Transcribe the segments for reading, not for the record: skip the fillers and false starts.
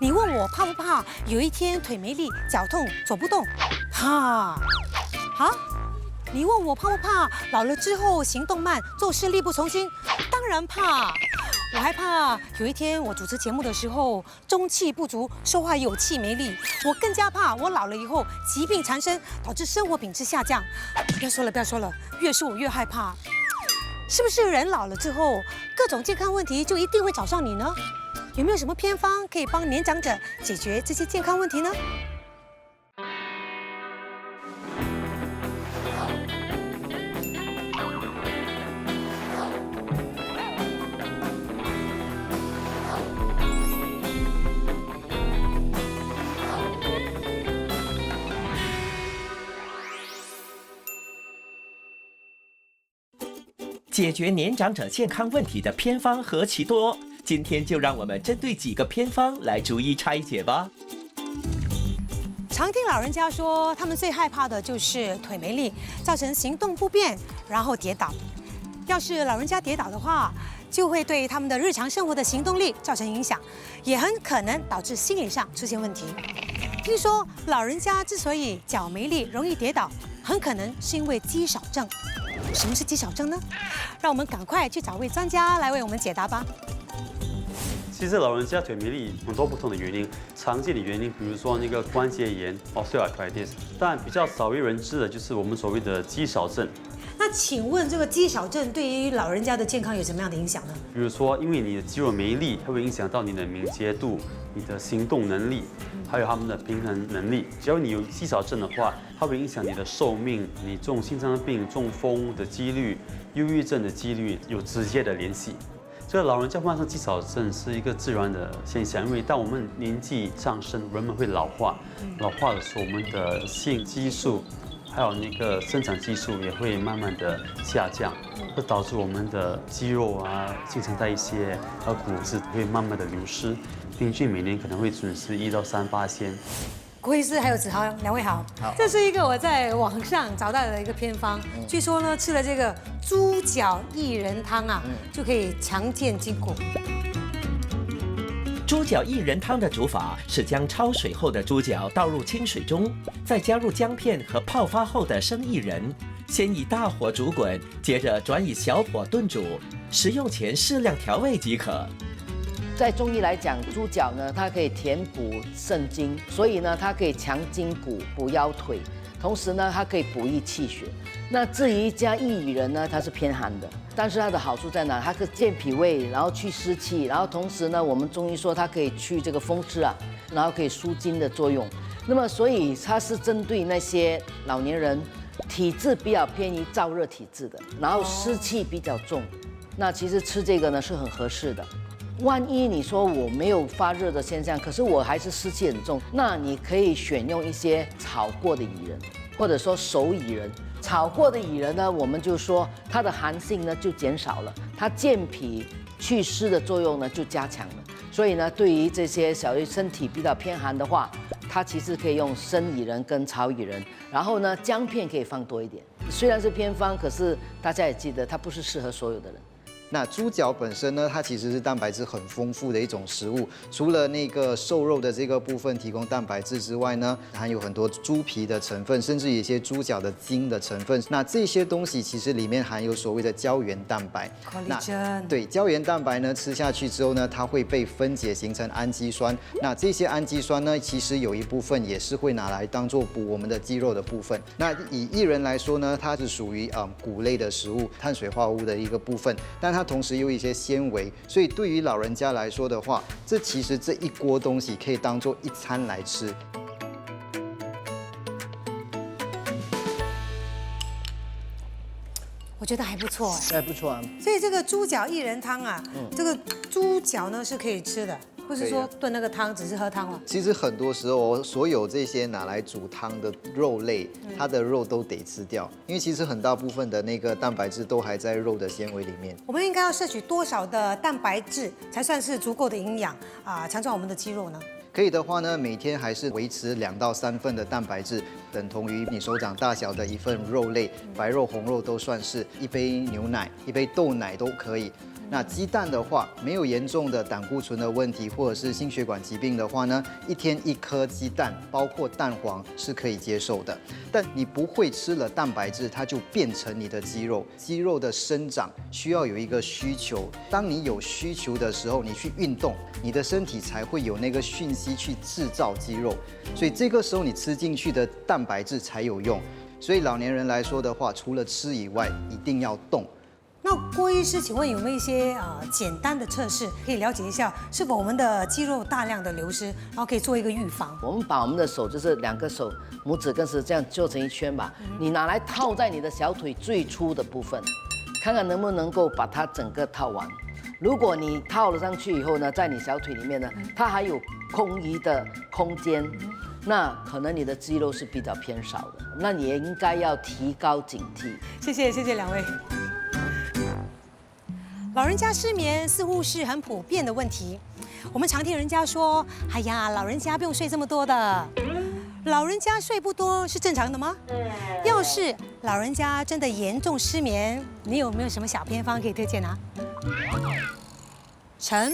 你问我怕不怕有一天腿没力、脚痛、走不动？怕。啊？你问我怕不怕老了之后行动慢、做事力不从心？当然怕。我还怕有一天我主持节目的时候中气不足，说话有气没力。我更加怕我老了以后疾病缠身，导致生活品质下降。不要说了，不要说了，越说我越害怕。是不是人老了之后，各种健康问题就一定会找上你呢？有没有什么偏方可以帮年长者解决这些健康问题呢？解决年长者健康问题的偏方何其多，今天就让我们针对几个偏方来逐一拆解吧。常听老人家说，他们最害怕的就是腿没力，造成行动不便，然后跌倒。要是老人家跌倒的话，就会对他们的日常生活的行动力造成影响，也很可能导致心理上出现问题。听说老人家之所以脚没力、容易跌倒，很可能是因为肌少症。什么是肌少症呢？让我们赶快去找位专家来为我们解答吧。其实老人家腿没力很多不同的原因，常见的原因，比如说那个关节炎 （osteoarthritis），但比较少为人知的就是我们所谓的肌少症。那请问这个肌少症对于老人家的健康有什么样的影响呢？比如说，因为你的肌肉没力，它会影响到你的敏捷度、你的行动能力，还有他们的平衡能力。只要你有肌少症的话，它会影响你的寿命，你中心脏病、中风的几率、忧郁症的几率有直接的联系。这个老人家患上肌少症是一个自然的现象，因为当我们年纪上升，人们会老化，老化的时候，我们的性激素还有那个生长激素也会慢慢的下降，会导致我们的肌肉啊、新陈代谢和骨质会慢慢的流失，平均每年可能会损失1到3%。郭医师还有子豪，两位好。好，这是一个我在网上找到的一个偏方，据说呢吃了这个猪脚薏仁汤啊，就可以强健筋骨。猪脚薏仁汤的煮法是将焯水后的猪脚倒入清水中，再加入姜片和泡发后的生薏仁，先以大火煮滚，接着转以小火炖煮，食用前适量调味即可。在中医来讲，猪脚呢，它可以填补肾精，所以呢，它可以强筋骨、补腰腿，同时呢，它可以补益气血。那至于加薏仁呢，它是偏寒的，但是它的好处在哪？它可以健脾胃，然后去湿气，然后同时呢，我们中医说它可以去这个风湿啊，然后可以舒筋的作用。那么所以它是针对那些老年人体质比较偏于燥热体质的，然后湿气比较重，那其实吃这个呢是很合适的。万一你说我没有发热的现象，可是我还是湿气很重，那你可以选用一些炒过的薏仁，或者说熟薏仁。炒过的薏仁呢，我们就说它的寒性呢就减少了，它健脾祛湿的作用呢就加强了。所以呢，对于这些小于身体比较偏寒的话，它其实可以用生薏仁跟炒薏仁，然后呢姜片可以放多一点。虽然是偏方，可是大家也记得它不是适合所有的人。那猪脚本身呢，它其实是蛋白质很丰富的一种食物。除了那个瘦肉的这个部分提供蛋白质之外呢，含有很多猪皮的成分，甚至有一些猪脚的筋的成分。那这些东西其实里面含有所谓的胶原蛋白。对，胶原蛋白呢吃下去之后呢，它会被分解形成氨基酸。那这些氨基酸呢，其实有一部分也是会拿来当做补我们的肌肉的部分。那以薏仁来说呢，它是属于谷类的食物，碳水化合物的一个部分，但它同时有一些纤维，所以对于老人家来说的话，其实这一锅东西可以当做一餐来吃。我觉得还不错哎，还不错啊。所以这个猪脚薏仁汤啊，这个猪脚呢是可以吃的，不是说炖那个汤只是喝汤了。其实很多时候，所有这些拿来煮汤的肉类，它的肉都得吃掉，因为其实很大部分的那个蛋白质都还在肉的纤维里面。我们应该要摄取多少的蛋白质才算是足够的营养啊，强壮我们的肌肉呢？可以的话呢，每天还是维持2到3份的蛋白质，等同于你手掌大小的一份肉类，白肉、红肉都算是，一杯牛奶、一杯豆奶都可以。那鸡蛋的话，没有严重的胆固醇的问题，或者是心血管疾病的话呢，一天1颗鸡蛋，包括蛋黄是可以接受的。但你不会吃了蛋白质，它就变成你的肌肉。肌肉的生长需要有一个需求，当你有需求的时候，你去运动，你的身体才会有那个讯息去制造肌肉。所以这个时候你吃进去的蛋白质才有用。所以老年人来说的话，除了吃以外，一定要动。那郭医师，请问有没有一些简单的测试，可以了解一下是否我们的肌肉大量的流失，然后可以做一个预防？我们把我们的手就是2个手，拇指跟食指这样做成一圈吧，你拿来套在你的小腿最粗的部分，看看能不能够把它整个套完。如果你套了上去以后呢，在你小腿里面呢，它还有空余的空间，那可能你的肌肉是比较偏少的，那你也应该要提高警惕。谢谢2位。老人家失眠似乎是很普遍的问题，我们常听人家说，哎呀，老人家不用睡这么多的。老人家睡不多是正常的吗？要是老人家真的严重失眠，你有没有什么小偏方可以推荐啊？陈，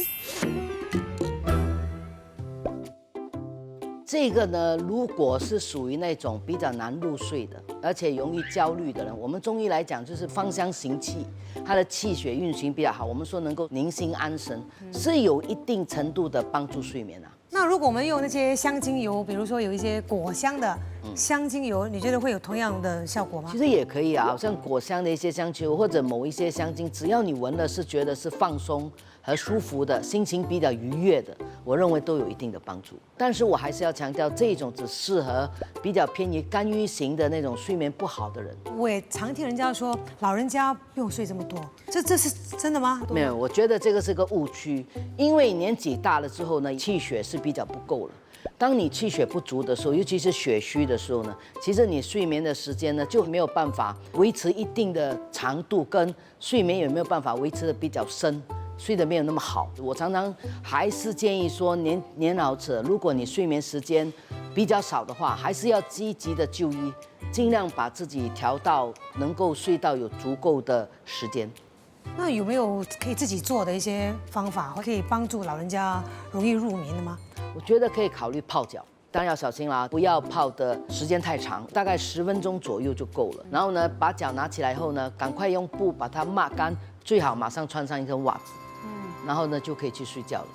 这个呢，如果是属于那种比较难入睡的，而且容易焦虑的人，我们中医来讲就是芳香行气，它的气血运行比较好，我们说能够宁心安神，是有一定程度的帮助睡眠啊。那如果我们用那些香精油，比如说有一些果香的香精油，你觉得会有同样的效果吗？其实也可以啊，好像果香的一些香精油或者某一些香精，只要你闻了是觉得是放松和舒服的，心情比较愉悦的，我认为都有一定的帮助。但是我还是要强调，这种只适合比较偏于肝郁型的那种睡眠不好的人。我也常听人家说，老人家不用睡这么多，这是真的吗？没有，我觉得这个是个误区，因为年纪大了之后呢，气血是比较不够了。当你气血不足的时候，尤其是血虚的时候呢，其实你睡眠的时间呢就没有办法维持一定的长度，跟睡眠也没有办法维持的比较深，睡得没有那么好。我常常还是建议说，年老者，如果你睡眠时间比较少的话，还是要积极的就医，尽量把自己调到能够睡到有足够的时间。那有没有可以自己做的一些方法，可以帮助老人家容易入眠的吗？我觉得可以考虑泡脚，当然要小心啦，不要泡的时间太长，大概10分钟左右就够了。然后呢，把脚拿起来后呢，赶快用布把它抹干，最好马上穿上一根袜子，然后呢就可以去睡觉了。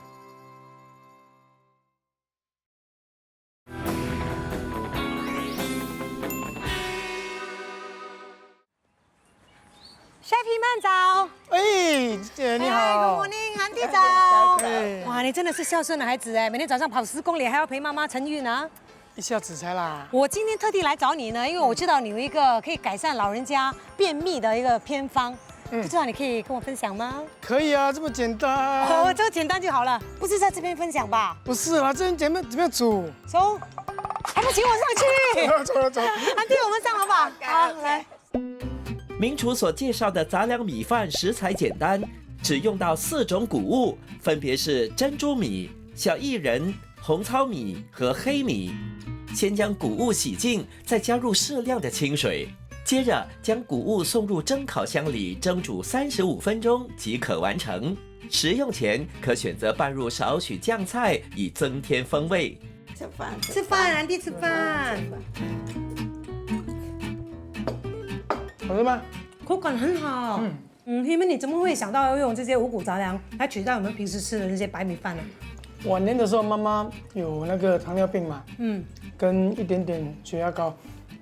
晒皮慢早。哎，姐你好。Good morning， 韩弟早。哎哇，你真的是孝顺的孩子哎，每天早上跑10公里，还要陪妈妈晨运啊。一下子才啦。我今天特地来找你呢，因为我知道你有一个可以改善老人家便秘的一个偏方，不知道你可以跟我分享吗？可以啊，这么简单。哦，这个简单就好了，不是在这边分享吧？不是啦，这怎么煮？走，还不请我上去？走了走了。韩弟，我们上了吧？好，来。名厨所介绍的杂粮米饭食材简单，只用到4种谷物，分别是珍珠米、小薏仁、红糙米和黑米。先将谷物洗净，再加入适量的清水，接着将谷物送入蒸烤箱里蒸煮35分钟即可完成。食用前可选择拌入少许酱菜，以增添风味。吃饭，韩弟吃饭。好吃吗？口感很好。因为你怎么会想到要用这些五谷杂粮来取代我们平时吃的那些白米饭呢？晚年的时候，妈妈有那个糖尿病嘛，跟一点点血压高，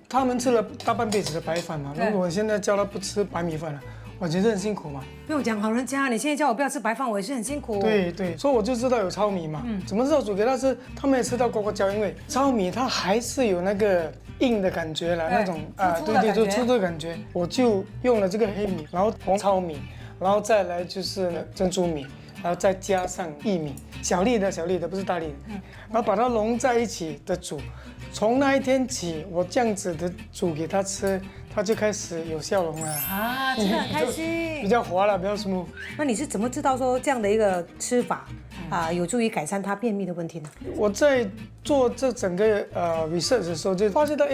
他们吃了大半辈子的白饭嘛。如果我现在叫他不吃白米饭了，我觉得很辛苦嘛。不用讲，老人家，你现在叫我不要吃白饭，我也是很辛苦。对对，所以我就知道有糙米嘛。怎么知道煮给他吃？他们也吃到呱呱叫，因为糙米它还是有那个硬的感觉了，那种对，就粗的感觉。我就用了这个黑米，然后红糙米，然后再来就是珍珠米，然后再加上薏米，小粒的，不是大粒的，然后把它融在一起的煮。从那一天起，我这样子的煮给他吃，他就开始有笑容了啊，吃得很开心，比较滑了，比较 smooth。那你是怎么知道说这样的一个吃法有助于改善他便秘的问题呢？我在做这整个research 的时候，就发现到，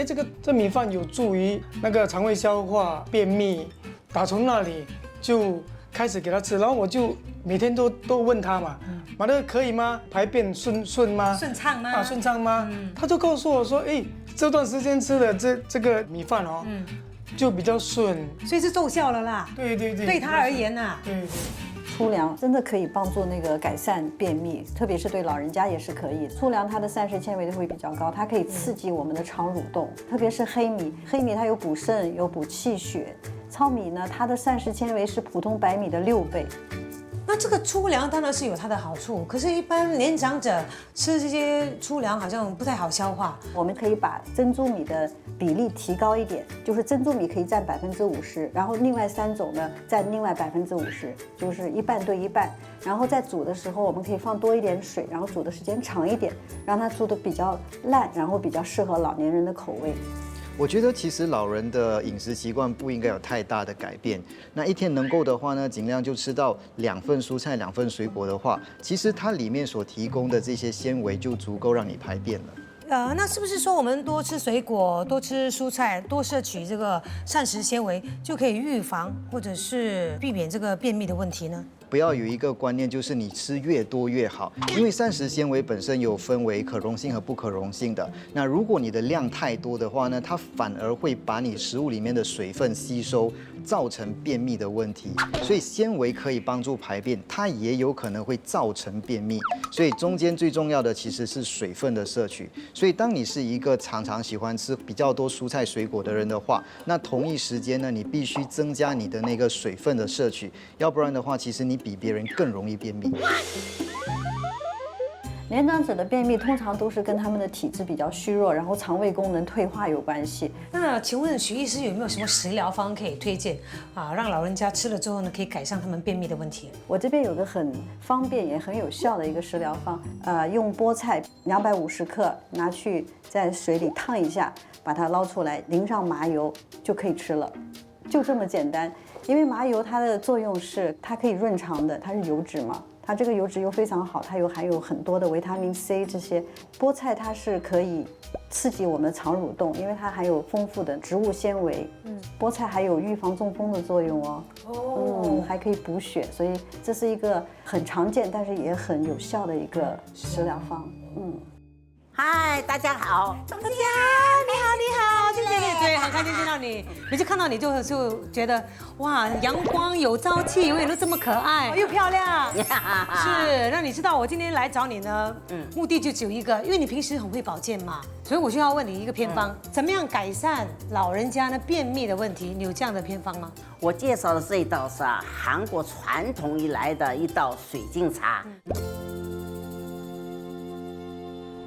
这米饭有助于那个肠胃消化、便秘，打从那里就开始给他吃，然后我就每天都问他嘛，马乐可以吗？排便顺吗？顺畅吗？顺畅吗？他就告诉我说，哎，这段时间吃的这个米饭哦，就比较顺，所以是奏效了啦。对，对他而言呐，对。粗粮真的可以帮助那个改善便秘，特别是对老人家也是可以。粗粮它的膳食纤维会比较高，它可以刺激我们的肠蠕动，特别是黑米，黑米它有补肾，有补气血。糙米呢，它的膳食纤维是普通白米的6倍。那这个粗粮当然是有它的好处，可是，一般年长者吃这些粗粮好像不太好消化。我们可以把珍珠米的比例提高一点，就是珍珠米可以占50%，然后另外3种呢占另外50%，就是1半对1半。然后在煮的时候，我们可以放多一点水，然后煮的时间长一点，让它煮得比较烂，然后比较适合老年人的口味。我觉得其实老人的饮食习惯不应该有太大的改变。那一天能够的话呢，尽量就吃到2份蔬菜、2份水果的话，其实它里面所提供的这些纤维就足够让你排便了。那是不是说我们多吃水果、多吃蔬菜、多摄取这个膳食纤维，就可以预防或者是避免这个便秘的问题呢？不要有一个观念，就是你吃越多越好，因为膳食纤维本身有分为可溶性和不可溶性的。那如果你的量太多的话呢，它反而会把你食物里面的水分吸收，造成便秘的问题。所以纤维可以帮助排便，它也有可能会造成便秘。所以中间最重要的其实是水分的摄取。所以当你是一个常常喜欢吃比较多蔬菜水果的人的话，那同一时间呢，你必须增加你的那个水分的摄取，要不然的话，其实你比别人更容易便秘。年长者的便秘通常都是跟他们的体质比较虚弱，然后肠胃功能退化有关系。那请问许医师有没有什么食疗方可以推荐啊，让老人家吃了之后呢，可以改善他们便秘的问题？我这边有个很方便也很有效的一个食疗方，用菠菜250克拿去在水里烫一下，把它捞出来，淋上麻油就可以吃了，就这么简单。因为麻油它的作用是它可以润肠的，它是油脂嘛。它这个油脂又非常好，它含有很多的维他命 C 这些。菠菜它是可以刺激我们的肠蠕动，因为它含有丰富的植物纤维。菠菜还有预防中风的作用哦。还可以补血，所以这是一个很常见但是也很有效的一个食疗方。嗨，大家好，大家你好，谢谢你，对，很开心见到你。每次看到你就觉得哇，阳光有朝气，永远都这么可爱又漂亮。是，让你知道我今天来找你呢，目的就只有一个，因为你平时很会保健嘛，所以我就要问你一个偏方，怎么样改善老人家呢便秘的问题？你有这样的偏方吗？我介绍的这一道是韩国传统以来的一道水晶茶。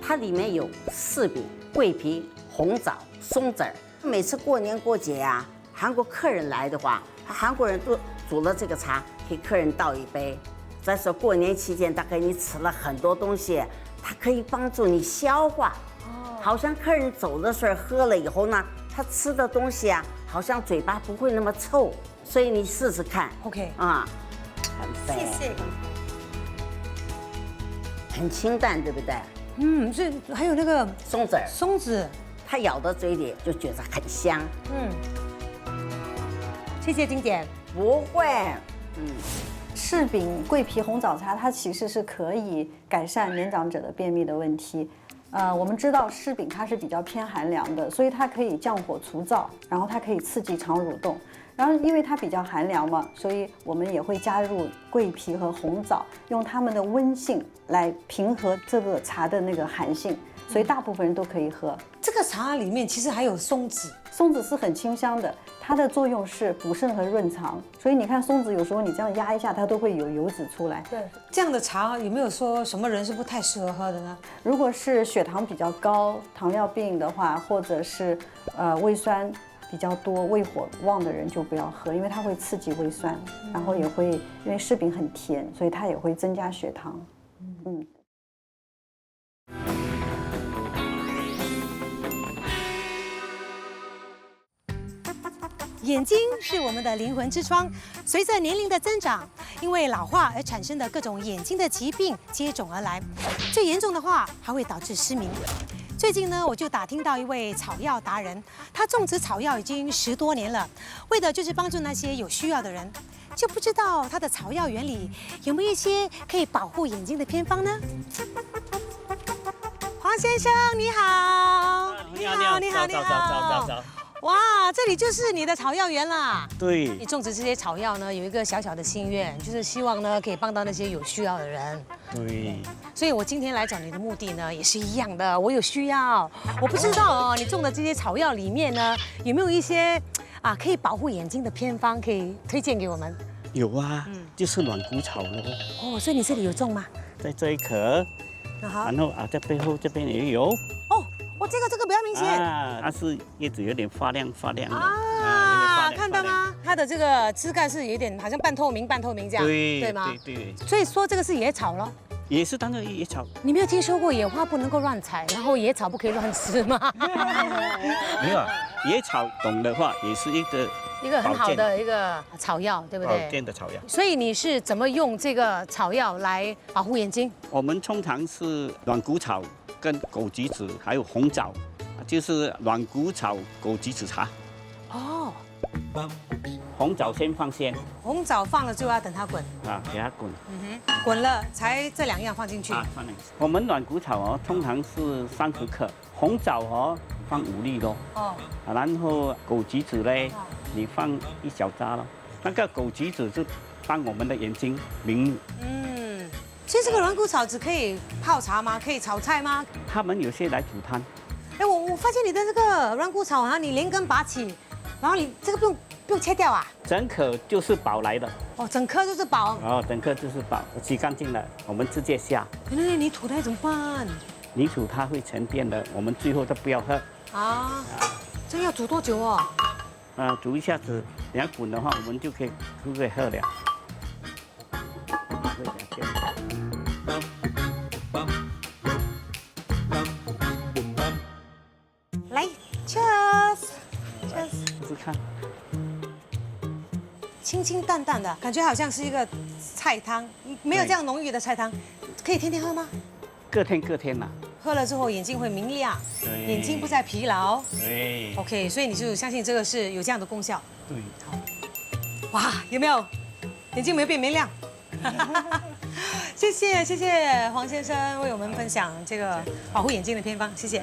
它里面有柿饼、桂皮、红枣、松子儿。每次过年过节呀，韩国客人来的话，韩国人都煮了这个茶，给客人倒一杯。再说过年期间，大概你吃了很多东西，它可以帮助你消化。好像客人走的时候喝了以后呢，他吃的东西好像嘴巴不会那么臭，所以你试试看。OK 很棒，谢谢。很清淡，对不对？所以还有那个松子儿，松子，它咬到嘴里就觉得很香。谢谢金姐。不会，柿饼、桂皮、红枣茶，它其实是可以改善年长者的便秘的问题。我们知道柿饼它是比较偏寒凉的，所以它可以降火除燥，然后它可以刺激肠蠕动。然后因为它比较寒凉嘛，所以我们也会加入桂皮和红枣，用它们的温性来平和这个茶的那个寒性，所以大部分人都可以喝。这个茶里面其实还有松子，松子是很清香的，它的作用是补肾和润肠，所以你看松子有时候你这样压一下，它都会有油脂出来。对，这样的茶有没有说什么人是不太适合喝的呢？如果是血糖比较高、糖尿病的话，或者是胃酸比较多、胃火旺的人就不要喝，因为它会刺激胃酸，然后也会因为柿饼很甜，所以它也会增加血糖。眼睛是我们的灵魂之窗，随着年龄的增长，因为老化而产生的各种眼睛的疾病接踵而来，最严重的话还会导致失明。最近呢，我就打听到一位草药达人，他种植草药已经10多年了，为的就是帮助那些有需要的人。就不知道它的草药原理有没有一些可以保护眼睛的偏方呢？黄先生你好，你好，早。哇，这里就是你的草药园啦。对你种植这些草药呢，有一个小小的心愿，就是希望呢可以帮到那些有需要的人。对，所以我今天来找你的目的呢，也是一样的，我有需要。我不知道哦，你种的这些草药里面呢，有没有一些可以保护眼睛的偏方，可以推荐给我们？有啊，就是软骨草咯。哦，所以你这里有种吗？在这一颗，然后在背后这边也有。哦，这个比较明显它是叶子有点发亮的看到吗？它的这个枝干是有点好像半透明这样，对吗？对。所以说这个是野草咯。也是当做野草。你没有听说过野花不能够乱采，然后野草不可以乱吃吗？没有，野草懂的话也是一个很好的一个草药，对不对？保健的草药。所以你是怎么用这个草药来保护眼睛？我们通常是软骨草跟枸杞子还有红枣，就是软骨草枸杞子茶。哦。红枣先放鲜，红枣放了就要等它滚给它滚，滚了才这2样放进去。放进去。我们软骨草通常是30克，红枣放5粒咯。然后枸杞子呢，你放1小渣咯。那个枸杞子是帮我们的眼睛明。其实这个软骨草只可以泡茶吗？可以炒菜吗？他们有些来煮汤。我发现你的这个软骨草你连根拔起，然后你这个不用切掉啊？整颗就是宝来的。整颗就是宝。整颗就是宝，洗干净了，我们直接下。那泥土它怎么办？泥土它会沉淀的，我们最后都不要喝。这要煮多久哦？煮一下子，等下滚的话，我们就可以喝了。来 ，Cheers， 试试看。清清淡淡的感觉，好像是一个菜汤，没有这样浓郁的菜汤，可以天天喝吗？各天啦。喝了之后眼睛会明亮，眼睛不再疲劳。对。OK， 所以你就相信这个是有这样的功效。对。哇，有没有？眼睛有没有变明亮？谢谢黄先生为我们分享这个保护眼睛的偏方，谢谢。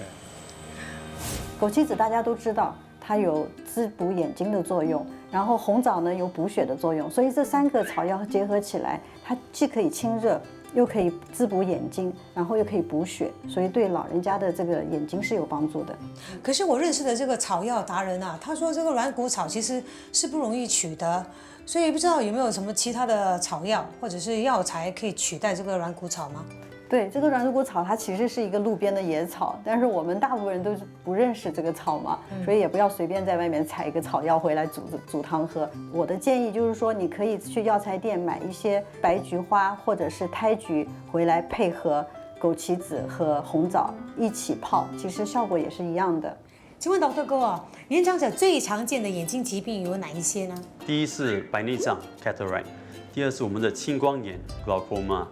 枸杞子大家都知道，它有滋补眼睛的作用，然后红枣呢有补血的作用，所以这3个草药结合起来，它既可以清热，又可以滋补眼睛，然后又可以补血，所以对老人家的这个眼睛是有帮助的。可是我认识的这个草药达人他说这个软骨草其实是不容易取得，所以不知道有没有什么其他的草药或者是药材可以取代这个软骨草吗？对，这个软骨草它其实是一个路边的野草，但是我们大部分人都是不认识这个草嘛，所以也不要随便在外面采一个草药回来煮汤喝。我的建议就是说，你可以去药材店买一些白菊花或者是胎菊回来，配合枸杞子和红枣一起泡，其实效果也是一样的。请问Dr.哥年长者最常见的眼睛疾病有哪一些呢？第一是白内障 cataract， 第二是我们的青光眼 glaucoma，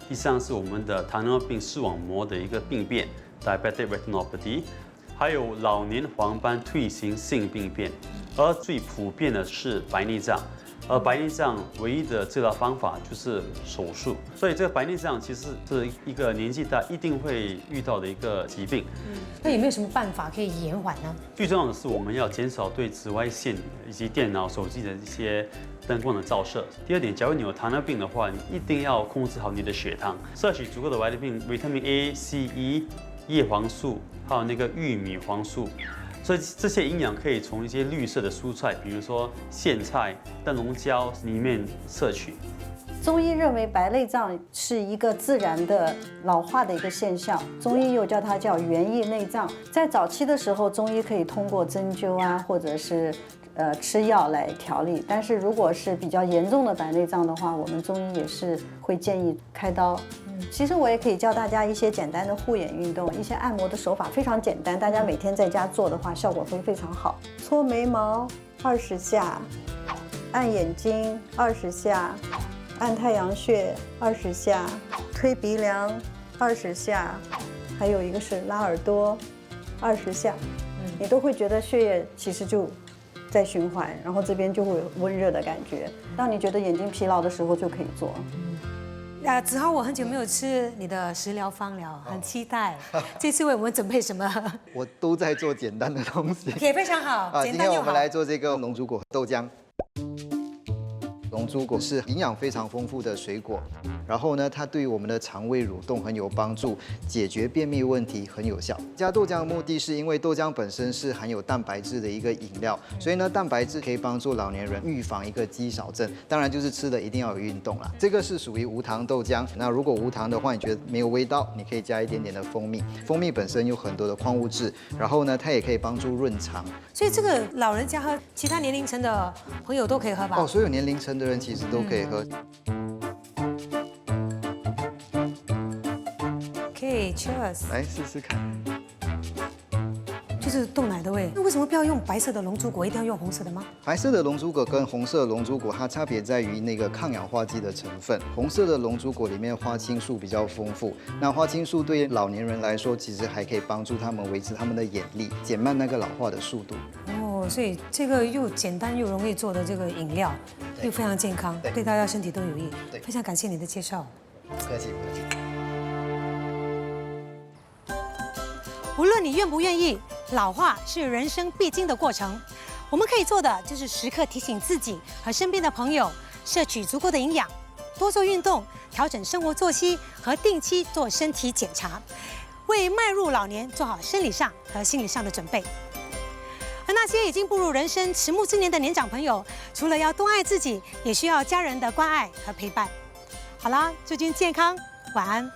第三是我们的糖尿病视网膜的一个病变 diabetic retinopathy， 还有老年黄斑退行性病变，而最普遍的是白内障。而白内障唯一的治疗方法就是手术，所以这个白内障其实是一个年纪大一定会遇到的一个疾病。那有没有什么办法可以延缓呢？最重要的是我们要减少对紫外线以及电脑、手机的一些灯光的照射。第二点，假如你有糖尿病的话，你一定要控制好你的血糖，摄取足够的维他命 A、C、E、叶黄素，还有那个玉米黄素。所以这些营养可以从一些绿色的蔬菜，比如说苋菜、灯笼椒里面摄取。中医认为白内障是一个自然的老化的一个现象，中医又叫它叫园艺内障。在早期的时候，中医可以通过针灸或者是吃药来调理，但是如果是比较严重的白内障的话，我们中医也是会建议开刀。其实我也可以教大家一些简单的护眼运动，一些按摩的手法非常简单，大家每天在家做的话，效果会非常好。搓眉毛20下，按眼睛20下，按太阳穴20下，推鼻梁20下，还有一个是拉耳朵20下，你都会觉得血液其实就在循环，然后这边就会有温热的感觉。当你觉得眼睛疲劳的时候就可以做。子豪，我很久没有吃你的食疗方了，很期待。这次为我们准备什么？我都在做简单的东西。也非常好，简单又好。今天我们来做这个龙珠果豆浆。龙珠果是营养非常丰富的水果，然后呢，它对于我们的肠胃蠕动很有帮助，解决便秘问题很有效。加豆浆的目的是因为豆浆本身是含有蛋白质的一个饮料，所以呢，蛋白质可以帮助老年人预防一个肌少症。当然就是吃的一定要有运动啦。这个是属于无糖豆浆，那如果无糖的话，你觉得没有味道，你可以加一点点的蜂蜜。蜂蜜本身有很多的矿物质，然后呢，它也可以帮助润肠。所以这个老人家和其他年龄层的朋友都可以喝吧？哦，所有年龄层的人其实都可以喝。可以 ，Cheers！ 来试试看。就是豆奶的味。那为什么不要用白色的龙珠果，一定要用红色的吗？白色的龙珠果跟红色的龙珠果，它差别在于那个抗氧化剂的成分。红色的龙珠果里面花青素比较丰富，那花青素对老年人来说，其实还可以帮助他们维持他们的眼力，减慢那个老化的速度。哦，所以这个又简单又容易做的这个饮料，又非常健康，对大家身体都有益。非常感谢你的介绍。不客气，不客气。无论你愿不愿意，老化是人生必经的过程。我们可以做的就是时刻提醒自己和身边的朋友，摄取足够的营养，多做运动，调整生活作息和定期做身体检查，为迈入老年做好生理上和心理上的准备。而那些已经步入人生迟暮之年的年长朋友，除了要多爱自己，也需要家人的关爱和陪伴。好啦，祝君健康，晚安。